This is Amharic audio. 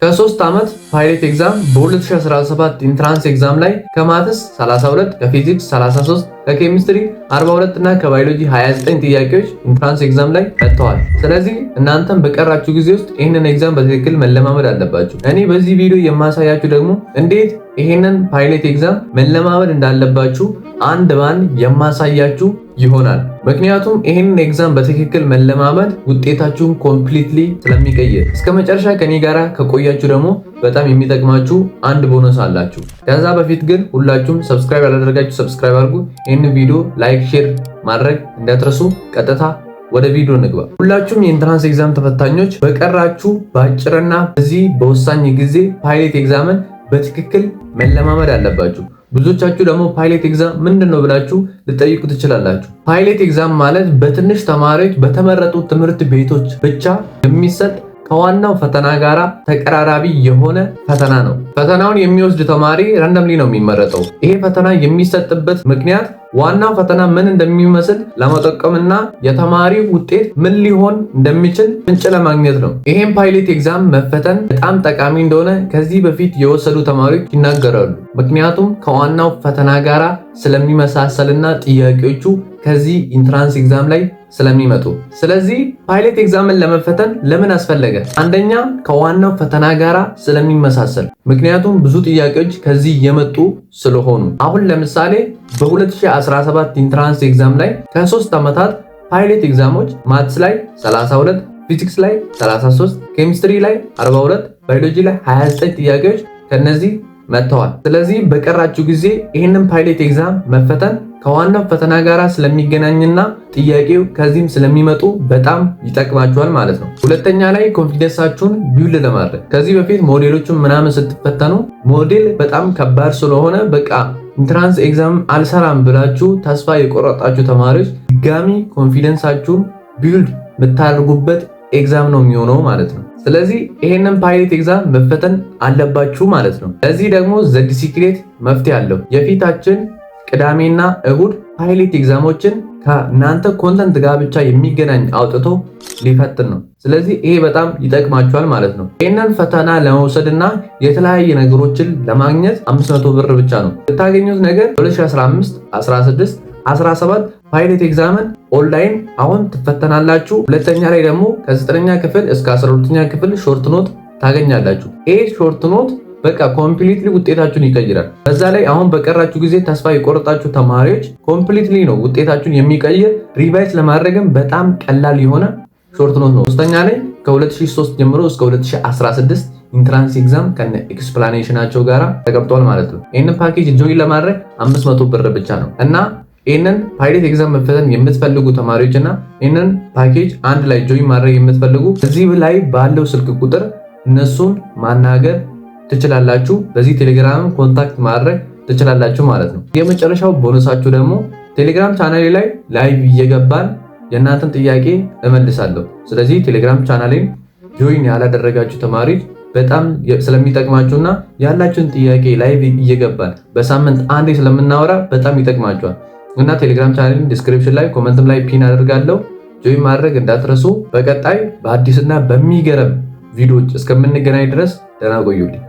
ከ3 ዓመት ፓይለት ኤግዛም በ2017 ኢንትራንስ ኤግዛም ላይ ከማትስ 32 ከፊዚክስ 33 ከኬሚስትሪ 42 እና ከባዮሎጂ 29 ጥያቄዎች ኢንትራንስ ኤግዛም ላይ መጥተዋል። ስለዚህ እናንተም በቀራችሁ ጊዜ ውስጥ ይህንን ኤግዛም በትክክል መለማመድ አለባችሁ። እኔ በዚህ ቪዲዮ የማሳያችሁ ደግሞ እንዴት ይህንን ፓይለት ኤግዛም መለማመድ እንዳለባችሁ አንድ ባንድ የማሳያችሁ ይሆናል። ምክንያቱም ይህንን ኤግዛም በትክክል መለማመድ ውጤታችሁን ኮምፕሊትሊ ስለሚቀይር። እስከ መጨረሻ ከኔ ጋራ ከቆያችሁ ደግሞ በጣም የሚጠቅማችሁ አንድ ቦነስ አላችሁ። ከዛ በፊት ግን ሁላችሁም ሰብስክራይብ ያላደረጋችሁ ሰብስክራይብ አድርጉ። ይህንን ቪዲዮ ላይክ፣ ሼር ማድረግ እንዳትረሱ። ቀጥታ ወደ ቪዲዮ እንግባ። ሁላችሁም የኢንትራንስ ኤግዛም ተፈታኞች በቀራችሁ በአጭርና በዚህ በወሳኝ ጊዜ ፓይለት ኤግዛምን በትክክል መለማመድ አለባችሁ። ብዙዎቻችሁ ደግሞ ፓይለት ኤግዛም ምንድነው ብላችሁ ልጠይቁ ትችላላችሁ። ፓይለት ኤግዛም ማለት በትንሽ ተማሪዎች በተመረጡ ትምህርት ቤቶች ብቻ የሚሰጥ ከዋናው ፈተና ጋራ ተቀራራቢ የሆነ ፈተና ነው። ፈተናውን የሚወስድ ተማሪ ራንደምሊ ነው የሚመረጠው። ይሄ ፈተና የሚሰጥበት ምክንያት ዋናው ፈተና ምን እንደሚመስል ለመጠቆምና የተማሪው ውጤት ምን ሊሆን እንደሚችል ፍንጭ ለማግኘት ነው። ይሄን ፓይለት ኤግዛም መፈተን በጣም ጠቃሚ እንደሆነ ከዚህ በፊት የወሰዱ ተማሪዎች ይናገራሉ። ምክንያቱም ከዋናው ፈተና ጋራ ስለሚመሳሰልና ጥያቄዎቹ ከዚህ ኢንትራንስ ኤግዛም ላይ ስለሚመጡ። ስለዚህ ፓይለት ኤግዛምን ለመፈተን ለምን አስፈለገ? አንደኛ ከዋናው ፈተና ጋራ ስለሚመሳሰል፣ ምክንያቱም ብዙ ጥያቄዎች ከዚህ የመጡ ስለሆኑ። አሁን ለምሳሌ በ2017 ኢንትራንስ ኤግዛም ላይ ከ3 ዓመታት ፓይለት ኤግዛሞች ማትስ ላይ 32፣ ፊዚክስ ላይ 33፣ ኬሚስትሪ ላይ 42፣ ባዮሎጂ ላይ 29 ጥያቄዎች ከነዚህ መጥተዋል። ስለዚህ በቀራችሁ ጊዜ ይህንን ፓይለት ኤግዛም መፈተን ከዋናው ፈተና ጋራ ስለሚገናኝና ጥያቄው ከዚህም ስለሚመጡ በጣም ይጠቅማችኋል ማለት ነው። ሁለተኛ ላይ ኮንፊደንሳችሁን ቢውልድ ለማድረግ ከዚህ በፊት ሞዴሎችን ምናምን ስትፈተኑ ሞዴል በጣም ከባድ ስለሆነ በቃ ኢንትራንስ ኤግዛም አልሰራም ብላችሁ ተስፋ የቆረጣችሁ ተማሪዎች ድጋሚ ኮንፊደንሳችሁን ቢውልድ የምታደርጉበት ኤግዛም ነው የሚሆነው ማለት ነው። ስለዚህ ይሄንን ፓይለት ኤግዛም መፈተን አለባችሁ ማለት ነው። ለዚህ ደግሞ ዘ ሲክሬት መፍትሄ አለው። የፊታችን ቅዳሜና እሁድ ፓይለት ኤግዛሞችን ከእናንተ ኮንተንት ጋር ብቻ የሚገናኝ አውጥቶ ሊፈትን ነው። ስለዚህ ይሄ በጣም ይጠቅማችኋል ማለት ነው። ይህንን ፈተና ለመውሰድና የተለያየ ነገሮችን ለማግኘት 500 ብር ብቻ ነው የምታገኙት። ነገር 2015፣ 16፣ 17 ፓይለት ኤግዛምን ኦንላይን አሁን ትፈተናላችሁ። ሁለተኛ ላይ ደግሞ ከ9ኛ ክፍል እስከ 12ኛ ክፍል ሾርት ኖት ታገኛላችሁ። ይሄ ሾርት ኖት በቃ ኮምፕሊትሊ ውጤታችሁን ይቀይራል። በዛ ላይ አሁን በቀራችሁ ጊዜ ተስፋ የቆረጣችሁ ተማሪዎች ኮምፕሊትሊ ነው ውጤታችሁን የሚቀይር። ሪቫይዝ ለማድረግም በጣም ቀላል የሆነ ሾርት ኖት ነው። ሶስተኛ ላይ ከ2003 ጀምሮ እስከ 2016 ኢንትራንስ ኤግዛም ከነ ኤክስፕላኔሽናቸው ጋራ ተቀምጧል ማለት ነው። ይህንን ፓኬጅ ጆይን ለማድረግ 500 ብር ብቻ ነው እና ይህንን ፓይለት ኤግዛም መፈተን የምትፈልጉ ተማሪዎች እና ይህንን ፓኬጅ አንድ ላይ ጆይን ማድረግ የምትፈልጉ እዚህ ላይ ባለው ስልክ ቁጥር እነሱን ማናገር ትችላላችሁ። በዚህ ቴሌግራም ኮንታክት ማድረግ ትችላላችሁ ማለት ነው። የመጨረሻው ቦነሳችሁ ደግሞ ቴሌግራም ቻናሌ ላይ ላይቭ እየገባን የእናንተን ጥያቄ እመልሳለሁ። ስለዚህ ቴሌግራም ቻናሌን ጆይን ያላደረጋችሁ ተማሪዎች በጣም ስለሚጠቅማችሁና ያላችሁን ጥያቄ ላይቭ እየገባን በሳምንት አንዴ ስለምናወራ በጣም ይጠቅማችኋል እና ቴሌግራም ቻናሌን ዲስክሪፕሽን ላይ ኮመንትም ላይ ፒን አደርጋለሁ። ጆይን ማድረግ እንዳትረሱ። በቀጣይ በአዲስና በሚገርም ቪዲዮዎች እስከምንገናኝ ድረስ ደህና ቆዩልኝ።